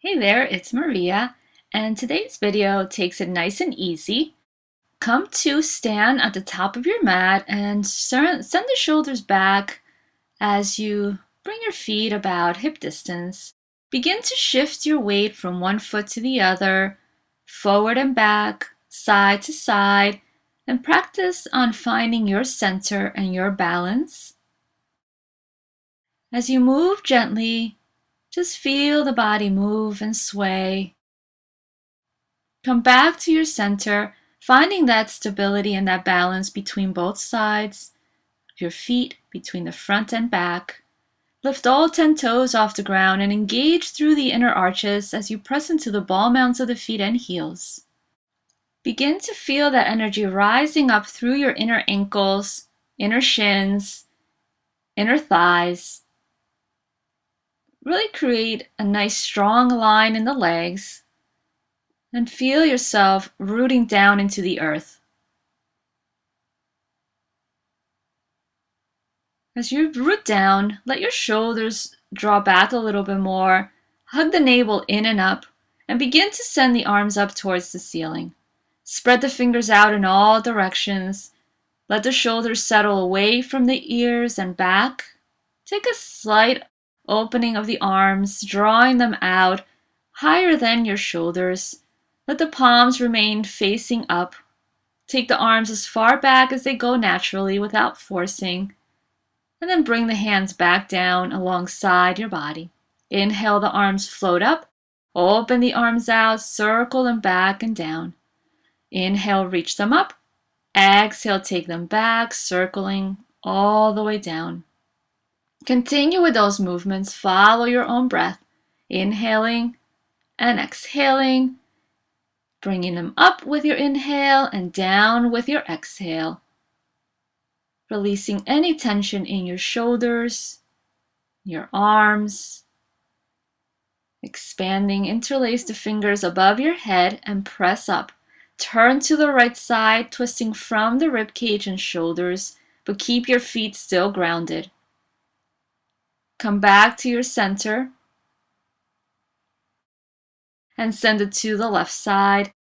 Hey there, it's Maria, and today's video takes it nice and easy. Come to stand at the top of your mat and send the shoulders back as you bring your feet about hip distance. Begin to shift your weight from one foot to the other, forward and back, side to side, and practice on finding your center and your balance. As you move gently, just feel the body move and sway. Come back to your center, finding that stability and that balance between both sides of your feet, between the front and back. Lift all 10 toes off the ground and engage through the inner arches as you press into the ball mounts of the feet and heels. Begin to feel that energy rising up through your inner ankles, inner shins, inner thighs. Really create a nice strong line in the legs and feel yourself rooting down into the earth. As you root down, let your shoulders draw back a little bit more, hug the navel in and up, and begin to send the arms up towards the ceiling. Spread the fingers out in all directions. Let the shoulders settle away from the ears and back. Take a slight opening of the arms, drawing them out higher than your shoulders. Let the palms remain facing up. Take the arms as far back as they go naturally without forcing. And then bring the hands back down alongside your body. Inhale, the arms float up. Open the arms out, circle them back and down. Inhale, reach them up. Exhale, take them back, circling all the way down. Continue with those movements. Follow your own breath. Inhaling and exhaling. Bringing them up with your inhale and down with your exhale. Releasing any tension in your shoulders, your arms. Expanding, interlace the fingers above your head and press up. Turn to the right side, twisting from the rib cage and shoulders, but keep your feet still grounded. Come back to your center and send it to the left side.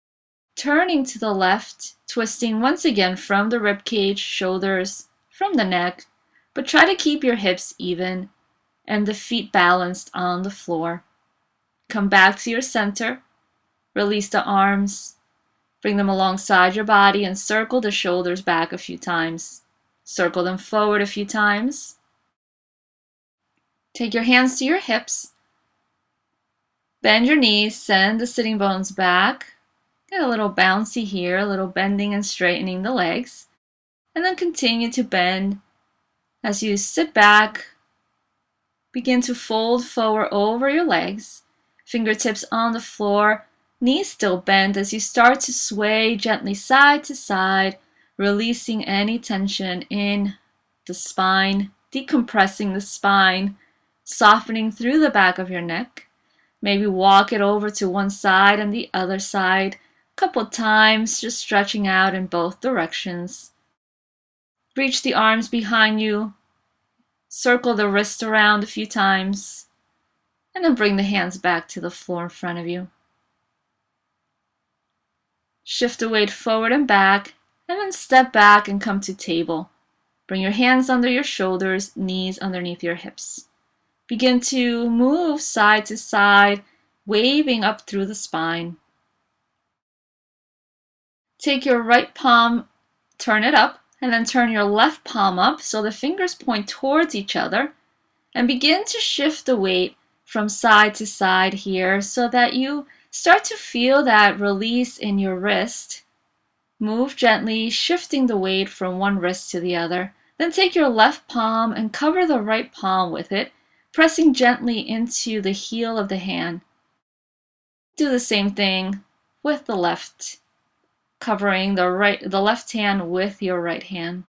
Turning to the left, twisting once again from the rib cage, shoulders, from the neck, but try to keep your hips even and the feet balanced on the floor. Come back to your center. Release the arms. Bring them alongside your body and circle the shoulders back a few times. Circle them forward a few times. Take your hands to your hips. Bend your knees, send the sitting bones back. Get a little bouncy here, a little bending and straightening the legs. And then continue to bend. As you sit back, begin to fold forward over your legs. Fingertips on the floor, knees still bent as you start to sway gently side to side, releasing any tension in the spine, decompressing the spine, softening through the back of your neck. Maybe walk it over to one side and the other side a couple times, just stretching out in both directions. Reach the arms behind you, circle the wrist around a few times, and then bring the hands back to the floor in front of you. Shift the weight forward and back, and then step back and come to table. Bring your hands under your shoulders, knees underneath your hips. Begin to move side to side, waving up through the spine. Take your right palm, turn it up, and then turn your left palm up so the fingers point towards each other. And begin to shift the weight from side to side here so that you start to feel that release in your wrist. Move gently, shifting the weight from one wrist to the other. Then take your left palm and cover the right palm with it, pressing gently into the heel of the hand. Do the same thing with the left, covering the left hand with your right hand.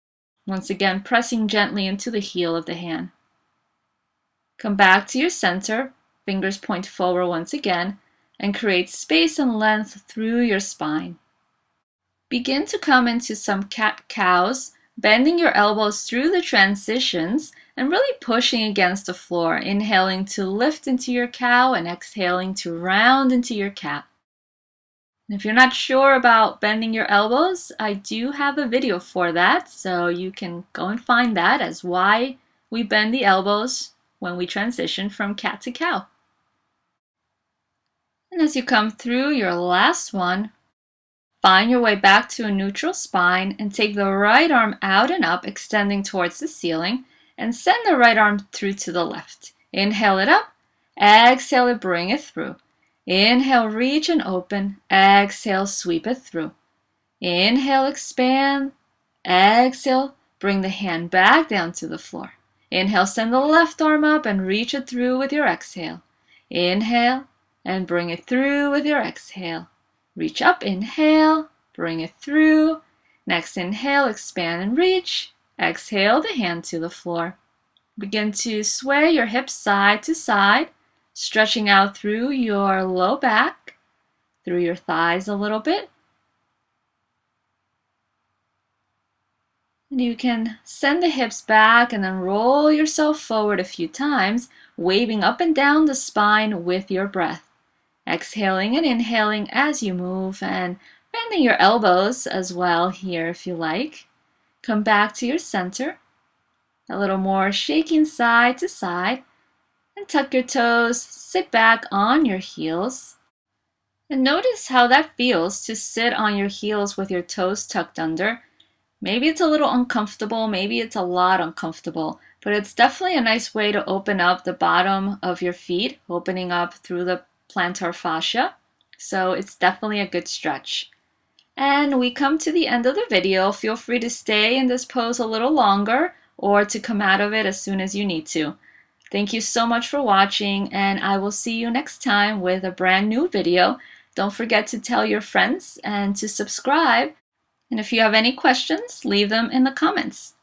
Once again, pressing gently into the heel of the hand. Come back to your center, fingers point forward once again, and create space and length through your spine. Begin to come into some cat-cows, bending your elbows through the transitions and really pushing against the floor, inhaling to lift into your cow and exhaling to round into your cat. And if you're not sure about bending your elbows, I do have a video for that, so you can go and find that as why we bend the elbows when we transition from cat to cow. And as you come through your last one, find your way back to a neutral spine and take the right arm out and up, extending towards the ceiling, and send the right arm through to the left. Inhale it up, exhale it, bring it through. Inhale, reach and open, exhale, sweep it through. Inhale, expand, exhale, bring the hand back down to the floor. Inhale, send the left arm up and reach it through with your exhale. Inhale, and bring it through with your exhale. Reach up, inhale, bring it through. Next inhale, expand and reach. Exhale the hand to the floor. Begin to sway your hips side to side, stretching out through your low back, through your thighs a little bit. And you can send the hips back and then roll yourself forward a few times, waving up and down the spine with your breath. Exhaling and inhaling as you move, and bending your elbows as well here if you like. Come back to your center. A little more shaking side to side. And tuck your toes, sit back on your heels. And notice how that feels to sit on your heels with your toes tucked under. Maybe it's a little uncomfortable, maybe it's a lot uncomfortable, but it's definitely a nice way to open up the bottom of your feet, opening up through the plantar fascia. So it's definitely a good stretch. And we come to the end of the video. Feel free to stay in this pose a little longer or to come out of it as soon as you need to. Thank you so much for watching, and I will see you next time with a brand new video. Don't forget to tell your friends and to subscribe. And if you have any questions, leave them in the comments.